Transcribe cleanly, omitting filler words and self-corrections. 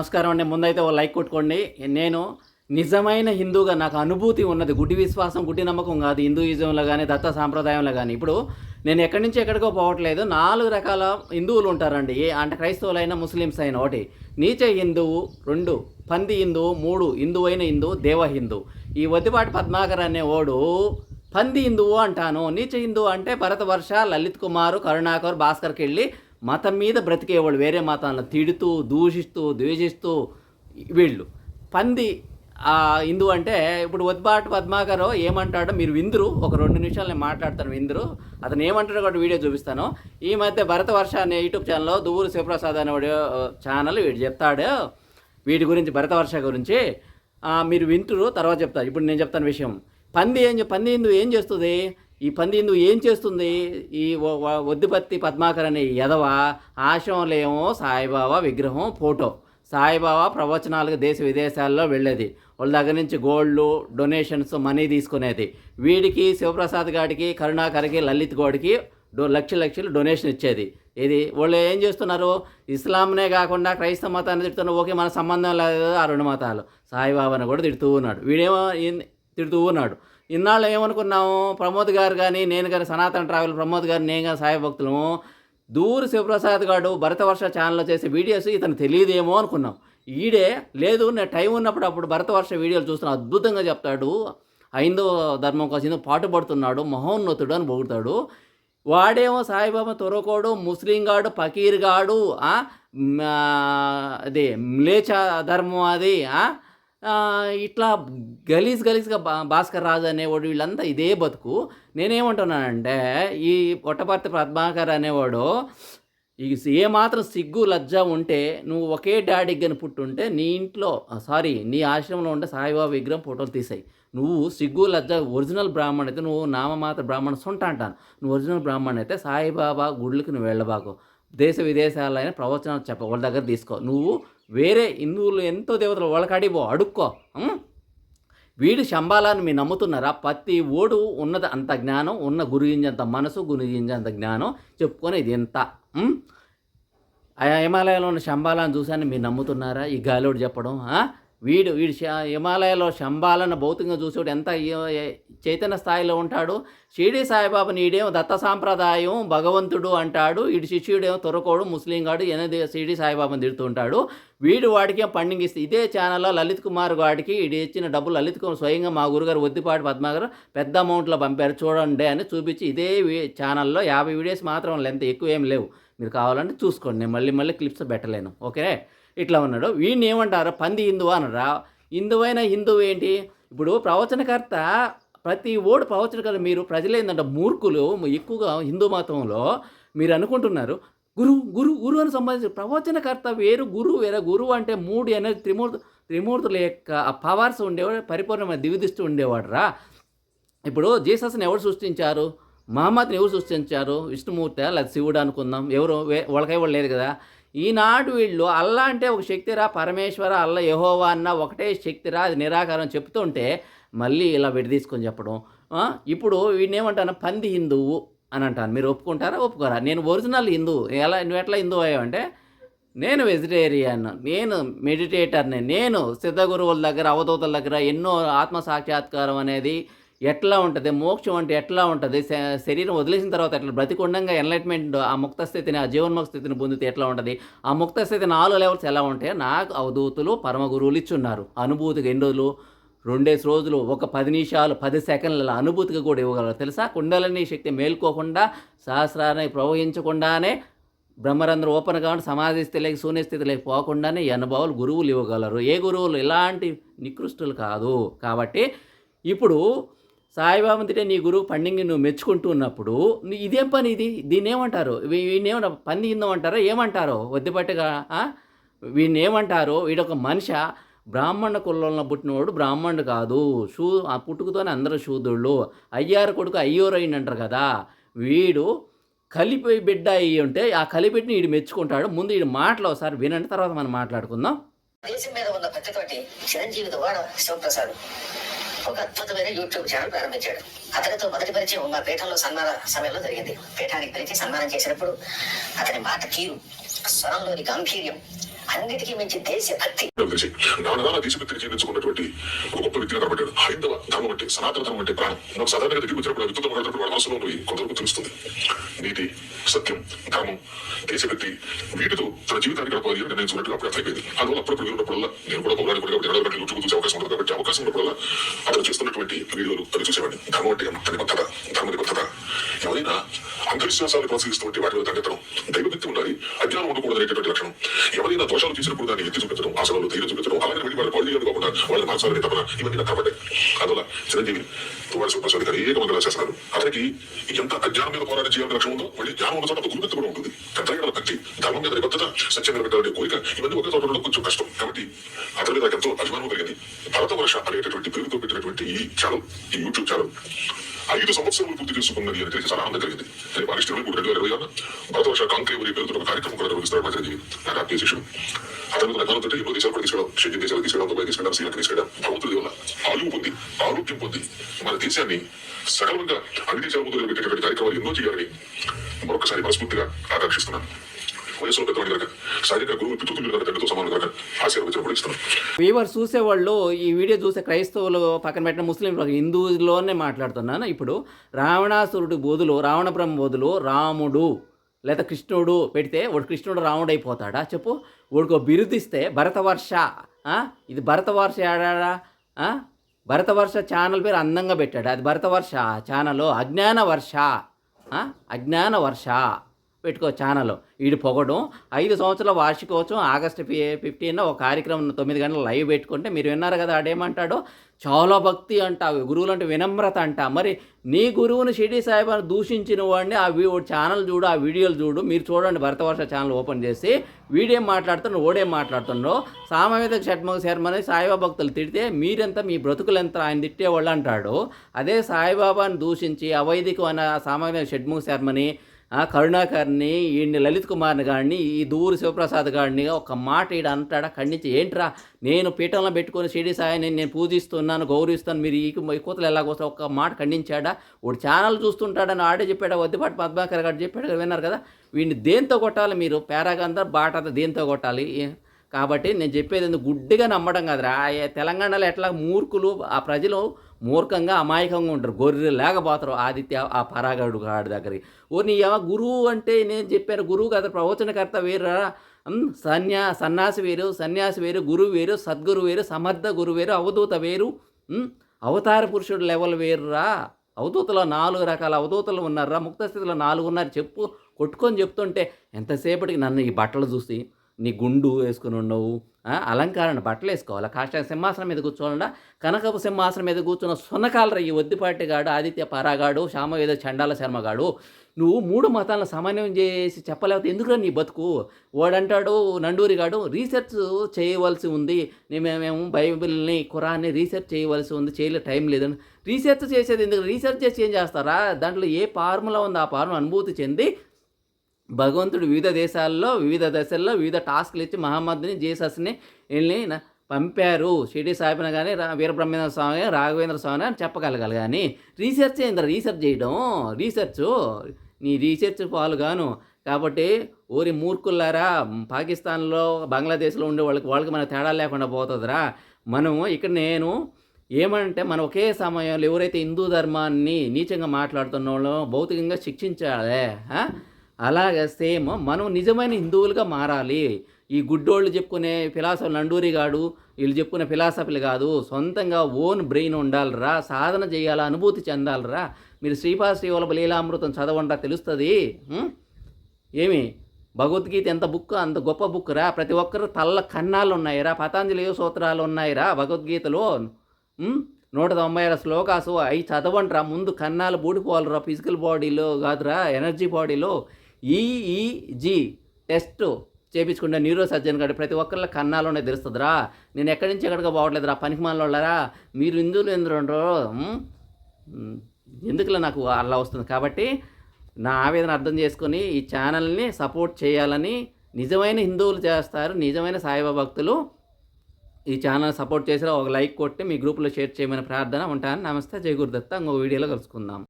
నమస్కారం అండి. ముందైతే ఓ లైక్ కొట్టుకోండి. నేను నిజమైన హిందూగా నాకు అనుభూతి ఉన్నది. గుడ్డి విశ్వాసం, గుడ్డి నమ్మకం కాదు. హిందూయిజంలో కానీ, దత్త సాంప్రదాయంలో కానీ. ఇప్పుడు నేను ఎక్కడి నుంచి ఎక్కడికో పోవట్లేదు. 4 రకాల హిందువులు ఉంటారండి. అంటే క్రైస్తవులైనా, ముస్లిమ్స్ అయినా. 1 నీచ హిందువు, 2 పంది హిందువు, 3 హిందువైన హిందువు, దేవ హిందువు. ఈ వద్దిపాటి పద్మాకర్ అనేవాడు పంది హిందువు అంటాను. నీచ హిందువు అంటే భరతవర్ష, లలిత్ కుమార్, కరుణాకర్, భాస్కర్కి వెళ్ళి మతం మీద బ్రతికేవాళ్ళు, వేరే మతాలను తిడుతూ, దూషిస్తూ, ద్వేషిస్తూ వీళ్ళు. పంది హిందూ అంటే ఇప్పుడు వద్బాటు పద్మాకర్ ఏమంటాడో మీరు విందురు. ఒక 2 నిమిషాలు నేను మాట్లాడతాను, విందురు. అతను ఏమంటాడో కూడా వీడియో చూపిస్తాను. ఈ మధ్య భరతవర్ష అనే యూట్యూబ్ ఛానల్లో దువ్వూరు శివప్రసాద్ అనే ఛానల్ వీడు చెప్తాడు వీటి గురించి, భరతవర్ష గురించి. మీరు వింటురు, తర్వాత చెప్తారు. ఇప్పుడు నేను చెప్తాను విషయం. పంది హిందూ ఏం చేస్తుంది? ఈ పంది హిందూ ఏం చేస్తుంది? ఈ వద్దిపత్తి పద్మాకర్ అనే ఎదవ ఆశ్రమంలో ఏమో సాయిబాబా విగ్రహం ఫోటో, సాయిబాబా ప్రవచనాలకు దేశ విదేశాల్లో వెళ్ళేది, వాళ్ళ దగ్గర నుంచి గోల్డ్ డొనేషన్స్ మనీ తీసుకునేది. వీడికి శివప్రసాద్ గాడికి, కరుణాకర్కి, లలిత్ గౌడ్కి లక్షలు డొనేషన్ ఇచ్చేది. ఇది వాళ్ళు ఏం చేస్తున్నారు? ఇస్లాంనే కాకుండా క్రైస్తవ మతాన్ని తిడుతున్నారు. ఓకే, మన సంబంధం లేదు ఆ 2 మతాలు. సాయిబాబాని కూడా తిడుతూ ఉన్నాడు. వీడేమో తిడుతూ ఉన్నాడు. ఇన్నాళ్ళు ఏమనుకున్నాము, ప్రమోద్ గారు కానీ, నేను కానీ, సనాతన ట్రావెల్ ప్రమోద్ గారు, నేను కానీ సాయి భక్తులము, దూరు శివప్రసాద్ గారు భరతవర్ష ఛానల్లో చేసే వీడియోస్ ఇతను తెలియదేమో అనుకున్నాం. ఈడే లేదు, నేను టైం ఉన్నప్పుడు అప్పుడు భరతవర్ష వీడియోలు చూస్తున్నా, అద్భుతంగా చెప్తాడు. హైందవ ధర్మం కోసం పాటుపడుతున్నాడు, మహోన్నతుడు అని పొగుడతాడు. వాడేమో సాయిబాబా తొరకోడు, ముస్లిం గాడు, ఫకీర్ గాడు, అదే మ్లేచ ధర్మం అది, ఇట్లా గలీజ్గా భాస్కర్ రాజు అనేవాడు, వీళ్ళంతా ఇదే బతుకు. నేనేమంటున్నానంటే ఈ పొట్టపర్తి పద్మాకర్ అనేవాడు ఏమాత్రం సిగ్గు లజ్జ ఉంటే, నువ్వు ఒకే డాడీకి కానీ పుట్టుంటే నీ ఇంట్లో నీ ఆశ్రమంలో ఉంటే సాయిబాబా విగ్రహం ఫోటోలు తీసాయి. నువ్వు సిగ్గు లజ్జ ఒరిజినల్ బ్రాహ్మణ్ అయితే, నువ్వు నామమాత్ర బ్రాహ్మణ సొంట అంటాను. నువ్వు ఒరిజినల్ బ్రాహ్మణ్ అయితే సాయిబాబా గుళ్ళకి నువ్వు వెళ్ళబాకు. దేశ విదేశాలైన ప్రవచనాలు చెప్ప, వాళ్ళ దగ్గర తీసుకో. నువ్వు వేరే హిందువులు ఎంతో దేవతలు వాళ్ళకాడిపో, అడుక్కో. వీడు శంబాలాన్ని మీరు నమ్ముతున్నారా? ప్రతి ఓడు ఉన్నది అంత జ్ఞానం, ఉన్న గురుగింజంత మనసు, గురుగింజంత జ్ఞానం చెప్పుకొని ఇది ఎంత. హిమాలయాలో ఉన్న శంబాలాన్ని చూసాను మీరు నమ్ముతున్నారా? ఈ గాలోడు చెప్పడం. వీడు హిమాలయాలో శంబాలను భౌతికంగా చూసేవాడు ఎంత చైతన్య స్థాయిలో ఉంటాడు. షిరిడి సాయిబాబా నీడేమో దత్త సాంప్రదాయం భగవంతుడు అంటాడు. వీడి శిష్యుడేమో తొరకోడు, ముస్లిం గాడు, షిరిడి సాయిబాబాని తిడుతుంటాడు. వీడు వాడికి పండింగిస్తే ఇదే ఛానల్లో లలిత్ కుమార్ గాడికి వీడు ఇచ్చిన డబ్బులు లలిత్ కుమార్ స్వయంగా మా గురుగారు వద్దిపాటి పద్మాగారు పెద్ద అమౌంట్లో పంపారు చూడండి అని చూపించి, ఇదే ఛానల్లో 50 వీడియోస్ మాత్రం లెంత్ ఎక్కువ ఏం లేవు, మీరు కావాలంటే చూసుకోండి. నేను మళ్ళీ క్లిప్స్ పెట్టలేను. ఓకే, ఇట్లా ఉన్నాడు. వీడిని ఏమంటారు? పంది హిందువు అనరా? హిందువైన హిందువు ఏంటి? ఇప్పుడు ప్రవచనకర్త ప్రతి ఓడు ప్రవచనకర్త. మీరు ప్రజలు ఏంటంటే మూర్ఖులు ఎక్కువగా హిందూ మతంలో మీరు అనుకుంటున్నారు గురు అని సంబంధించి ప్రవచనకర్త వేరు, గురువు వేరే. గురువు అంటే 3 అనేది త్రిమూర్తుల యొక్క పవర్స్ ఉండేవాడు, పరిపూర్ణమైన దివ్యదృష్టి ఉండేవాడు రా. ఇప్పుడు జీసస్ని ఎవరు సృష్టించారు? మహమ్మద్ని ఎవరు సృష్టించారు? విష్ణుమూర్తి లేదా శివుడు అనుకుందాం. ఎవరు వాళ్ళకై లేదు కదా. ఈనాడు వీళ్ళు అల్లా అంటే ఒక శక్తిరా, పరమేశ్వర, అల్లా, యెహోవా అన్న ఒకటే శక్తిరా, అది నిరాకారం చెప్తుంటే మళ్ళీ ఇలా విడదీసుకొని చెప్పడం. ఇప్పుడు వీడిని ఏమంటాను? పంది హిందువు అని అంటాను. మీరు ఒప్పుకుంటారా? ఒప్పుకోరా? నేను ఒరిజినల్ హిందువు. నువ్వు ఎట్లా హిందువు అయ్యావంటే, నేను వెజిటేరియన్, నేను మెడిటేటర్ని, నేను సిద్ధగురువుల దగ్గర, అవధూతల దగ్గర ఎన్నో ఆత్మ సాక్షాత్కారం అనేది ఎట్లా ఉంటుంది, మోక్షం అంటే ఎట్లా ఉంటుంది, శరీరం వదిలేసిన తర్వాత ఎట్లా బ్రతికుండంగా ఎన్లైట్మెంట్, ఆ ముక్త స్థితిని, ఆ జీవన్ముక్త స్థితిని పొందితే ఎట్లా ఉంటుంది, ఆ ముక్త స్థితి 4 లెవెల్స్ ఎలా ఉంటాయో నాకు అవధూతులు పరమ గురువులు ఇచ్చున్నారు. అనుభూతిగా ఎన్ని రోజులు? 2 రోజులు, ఒక 10 నిమిషాలు, 10 సెకండ్ల అనుభూతిగా కూడా ఇవ్వగలరు తెలుసా. కుండలని శక్తి మేల్కోకుండా, సహస్రాన్ని ప్రవహించకుండానే, బ్రహ్మరంధ్రం ఓపెన్ కాకుండా, సమాధి స్థితిలోకి, శూన్యస్థితిలోకి పోకుండానే ఈ అనుభవాలు గురువులు ఇవ్వగలరు. ఏ గురువులు ఇలాంటి నికృష్టులు కాదు. కాబట్టి ఇప్పుడు సాయిబాబా తింటే నీ గురువు పండింగి నువ్వు మెచ్చుకుంటూ ఉన్నప్పుడు ఇదేం పని? దీన్ని ఏమంటారు? వీడిని పంది హిందం అంటారా? ఏమంటారో వద్దిపట్టుగా వీడిని ఏమంటారు? వీడొక మనిషి, బ్రాహ్మణ కులంలో పుట్టినవాడు బ్రాహ్మణుడు కాదు. ఆ పుట్టుకతోనే అందరూ శూద్రుళ్ళు. అయ్యారు కొడుకు అయ్యోరు అయిందంటారు కదా. వీడు కలిపి బిడ్డ అయ్యి ఉంటే ఆ కలిబిడ్డని వీడు మెచ్చుకుంటాడు. ముందు వీడి మాటలు ఒకసారి వినండి, తర్వాత మనం మాట్లాడుకుందాం. దేశం మీద ఉన్న భక్తితోటి చిరంజీవి వాడ శివప్రసాద్ ఒక అద్భుతమైన యూట్యూబ్ ఛానల్ ప్రారంభించాడు. అతనితో మొదటి పరిచయం మా పీఠంలో సన్మాన సమయంలో జరిగింది. పీఠానికి పిలిచి సన్మానం చేసినప్పుడు అతని మాట తీరు, స్వరంలోని గాంభీర్యం, అన్నిటికీ మించి దేశభక్తి. నాన్న దేశభక్తిని జీవించుకున్నటువంటి ఒక గొప్ప వ్యక్తిగా కనబడ్డాడు. హైందవ ధర్మం అంటే, సనాతన ధర్మం అంటే ప్రాణం. నాకు సాధారణంగా దగ్గరికి వచ్చినప్పుడు వ్యక్తితో మాట్లాడుతున్నప్పుడు వాళ్ళ మనసులో ఉన్నవి కొంతవరకు తెలుస్తుంది. నీతి, సత్యం, ధర్మం, దేశభక్తి, వీటితో తన జీవితాన్ని గడపాలి అని నిర్ణయించుకున్నట్టు అప్పుడు అర్థమైపోయింది. అందువల్ల అప్పుడప్పుడు ఉన్నప్పుడల్లా నేను కూడా పౌరాణికుడిగా కాబట్టి 2 యూట్యూబ్ చూసే అవకాశం ఉంటుంది కాబట్టి అవకాశం ఉన్నప్పుడల్లా అతను చేస్తున్నటువంటి వీడియోలు అది చూసేవాడిని. ధర్మం అంటే ఎంత నిబద్ధత, ధర్మ నిబద్ధత. ఎవరైనా అంధవిశ్వాసాలను ప్రోత్సహిస్తున్నట్టు వాటి మీద దండెత్తడం, దైవభక్తి ఉండాలి, అజ్ఞానం ఉండకూడదు అనేటటువంటి లక్షణం. ఎవరైనా దోషాలు చేసినప్పుడు దాన్ని ఎత్తి చూపించడం, ఆశలు ధైర్యం చూపించడం, అలాగే వెళ్ళి వాళ్ళ పౌరులు కాకుండా వాళ్ళని మార్చాలని తపన, ఇవన్నీ నాకు కనబడ్డాయి. అందువల్ల చిరంజీవి తువాడి శివప్రసాద్ గారు అనేక మంది చేస్తున్నారు. అతనికి ఎంత అజ్ఞానం మీద పోరాటం చేయాలని లక్ష్యం ఉందో, మళ్ళీ జ్ఞానం ఉన్న చోట గురుపెత్తి కూడా ఉంటుంది. పెద్దల భక్తి, ధర్మం మీద నిబద్ధత, సత్యం మీద పెట్టాలనే కోరిక, ఇవన్నీ ఒకే చోట ఉండడం కొంచెం కష్టం. కాబట్టి అతని మీద ఎంతో అభిమానం కలిగింది. భారతవర్ష అనేటటువంటి పేరుతో పెట్టినటువంటి ఈ ఛానల్, ఈ యూట్యూబ్ ఛానల్ 5 సంవత్సరాలు పూర్తి చేసుకున్నది అని తెలిసి చాలా ఆనందం కలిగింది. ఆగస్టు 2026 భారతవర్ష కాంక్లేవ్ అనే పేరుతో ఒక కార్యక్రమం కూడా నిర్వహిస్తాడు మా చిరంజీవి. నాకు ఆత్మీయశిష్యుడు. అతను అభిమానంతో ఎన్నో దేశాలు కూడా తీసుకెళ్ళడం, షెడ్యూల్ దేశాలు తీసుకెళ్ళడం, దుబాయ్ తీసుకెళ్ళడం, శ్రీలంక తీసుకెళ్ళడం, భగవంతుడి వల్ల ఆయువు పొంది, ఆరోగ్యం పొంది మన దేశాన్ని సగలంగా అన్ని దేశాల ముందు పెట్టేటువంటి కార్యక్రమాలు ఎన్నో చేయాలని మరొకసారి మనస్ఫూర్తిగా ఆకాంక్షిస్తున్నాను. వయసులో పెద్దవాడి కనుక శారీరక గురువు పితృతులు కనుక తండ్రితో సమానం కనుక ఆశీర్వచనం ఇస్తున్నాను. వీవర్స్ చూసేవాళ్ళు ఈ వీడియో చూసే క్రైస్తవులు పక్కన పెట్టిన ముస్లింలు హిందువులోనే మాట్లాడుతున్నాను. ఇప్పుడు రావణాసురుడి బోధులు, రావణ బ్రహ్మ బోధులు రాముడు లేదా కృష్ణుడు పెడితే వాడు కృష్ణుడు రాముడు అయిపోతాడా చెప్పు? వాడికి బిరుదిస్తే భరతవర్ష, ఇది భరతవర్ష ఆడా? భరతవర్ష ఛానల్ పేరు అందంగా పెట్టాడు. అది భరతవర్ష ఛానల్, అజ్ఞాన వర్ష పెట్టుకో ఛానల్. వీడు పొగడం 5 సంవత్సరాల వార్షికోత్సవం ఆగస్టు 15 ఒక కార్యక్రమం 9 గంటల లైవ్ పెట్టుకుంటే మీరు విన్నారు కదా, ఆడేమంటాడో చాలా భక్తి అంట, గురువులు అంటే వినమ్రత అంట. మరి నీ గురువుని షిరిడి సాయిబాబాను దూషించిన వాడిని ఆ ఛానల్ చూడు, ఆ వీడియోలు చూడు. మీరు చూడండి, భరతవర్ష ఛానల్ ఓపెన్ చేసి వీడేం మాట్లాడుతున్నాడు, ఓడేం మాట్లాడుతున్నాడో. సామవేద షట్ముఖ శర్మని సాయిబాబా భక్తులు తిడితే మీరెంత, మీ బ్రతుకులెంత, ఆయన తిట్టేవాళ్ళు అంటాడు. అదే సాయిబాబాని దూషించి అవైదికమైన సామవేద షట్ముఖ శర్మని, కరుణాకర్ని, ఈయన్ని లలిత్ కుమార్ని గాడిని, ఈ దూరు శివప్రసాద్ గాడిని ఒక మాట ఈడ అంటాడా? ఖండించి ఏంట్రా నేను పీఠంలో పెట్టుకొని షిరిడి సాయిని నేను పూజిస్తున్నాను, గౌరవిస్తాను, మీరు ఈ కూతలు ఎలాగోస్తా ఒక మాట ఖండించాడా? వాడు ఛానల్ చూస్తుంటాడని ఆడే చెప్పాడా? వద్దిపాటి పద్మాకర్ గారు చెప్పాడు, విన్నారు కదా. వీడిని దేంతో కొట్టాలి మీరు? పారాగంధ బాట దేంతో కొట్టాలి? కాబట్టి నేను చెప్పేది ఎందుకు గుడ్డిగా నమ్మడం కాదురా. తెలంగాణలో ఎట్లా మూర్ఖులు, ఆ ప్రజలు మూర్ఖంగా అమాయకంగా ఉంటారు, గొర్రె లేకపోతారు. ఆదిత్య ఆ పరాగడు గాడి దగ్గరికి నీ గురువు అంటే నేను చెప్పాను, గురువు కదా, ప్రవచనకర్త వేరురా. సన్యాసి వేరు, గురువు వేరు, సద్గురు వేరు, సమర్థ గురువు వేరు, అవధూత వేరు, అవతార పురుషుడు లెవెల్ వేరురా. అవధూతలో 4 రకాల అవధూతలు ఉన్నారా, ముక్త స్థితిలో 4 ఉన్నారు. కొట్టుకొని చెప్తుంటే ఎంతసేపటికి నన్ను ఈ బట్టలు చూసి నీ గుండు వేసుకుని ఉండవు, అలంకారణ బట్టలు వేసుకోవాలి, కాషాయ సింహాసనం మీద కూర్చోవాలన్నా, కనకపు సింహాసనం మీద కూర్చున్న సున్నకాలర ఈ వద్దిపాటిగాడు, ఆదిత్య పారాగాడు, శామవేద చండాల శర్మగాడు. నువ్వు 3 మతాలను సమన్వయం చేసి చెప్పలేకపోతే ఎందుకురా నీ బతుకు? వాడంటాడు నండూరిగాడు, రీసెర్చ్ చేయవలసి ఉంది, మేము బైబిల్ని, ఖురాన్ని రీసెర్చ్ చేయవలసి ఉంది, చేయలే టైం లేదని. రీసెర్చ్ చేసేది ఎందుకు? రీసెర్చ్ చేసి ఏం చేస్తారా? దాంట్లో ఏ ఫార్ములా ఉంది, ఆ ఫార్ములా అనుభూతి చెంది భగవంతుడు వివిధ దేశాల్లో వివిధ దశల్లో వివిధ టాస్క్లు ఇచ్చి మహమ్మద్ని, జీసస్ని వీళ్ళని పంపారు. షిరిడి సాయిబాబా కానీ వీరబ్రహ్మేంద్ర స్వామి, రాఘవేంద్ర స్వామి అని చెప్పగలగాలి. కానీ రీసెర్చ్ ఏంద్ర? రీసెర్చ్ చేయడం, నీ రీసెర్చ్ పాలుగాను. కాబట్టి ఊరి మూర్ఖులారా, పాకిస్తాన్లో బంగ్లాదేశ్లో ఉండే వాళ్ళకి మన తేడా లేకుండా పోతుందిరా. మనము ఇక్కడ నేను ఏమంటే మనం ఒకే సమయంలో ఎవరైతే హిందూ ధర్మాన్ని నీచంగా మాట్లాడుతున్న వాళ్ళు భౌతికంగా శిక్షించాలి. అలాగే సేమ్ మనం నిజమైన హిందువులుగా మారాలి. ఈ గుడ్డోళ్ళు చెప్పుకునే ఫిలాసఫీ నండూరిగాడు వీళ్ళు చెప్పుకునే ఫిలాసఫీలు కాదు, సొంతంగా ఓన్ బ్రెయిన్ ఉండాలిరా, సాధన చేయాలా, అనుభూతి చెందాలిరా. మీరు శ్రీవల్లభ లీలామృతం చదవండి, తెలుస్తుంది. ఏమి భగవద్గీత ఎంత బుక్, అంత గొప్ప బుక్ రా. ప్రతి ఒక్కరు తల్ల కన్నాలు ఉన్నాయిరా, పతాంజలి సూత్రాలు ఉన్నాయిరా భగవద్గీతలో. 196 శ్లోకాసు అవి చదవండిరా. ముందు కన్నాలు బూడిపోవాలిరా, ఫిజికల్ బాడీలో కాదురా, ఎనర్జీ బాడీలో. ఈఈజీ టెస్ట్ చేయించుకుంటే న్యూరో సర్జన్ కాదు, ప్రతి ఒక్కరిలో కన్నాలోనే తెలుస్తుందిరా. నేను ఎక్కడి నుంచి ఎక్కడికి పోవట్లేదురా, పనికి మాలోళ్ళరా. మీరు హిందువులు ఎందుకులా నాకు అలా వస్తుంది. కాబట్టి నా ఆవేదన అర్థం చేసుకొని ఈ ఛానల్ని సపోర్ట్ చేయాలని నిజమైన హిందువులు చేస్తారు, నిజమైన సాయిబాబా భక్తులు ఈ ఛానల్ సపోర్ట్ చేసినా ఒక లైక్ కొట్టి మీ గ్రూప్లో షేర్ చేయమని ప్రార్థన. ఉంటాను. నమస్తే, జై గురుదత్త. ఇంకో వీడియోలో కలుసుకుందాం.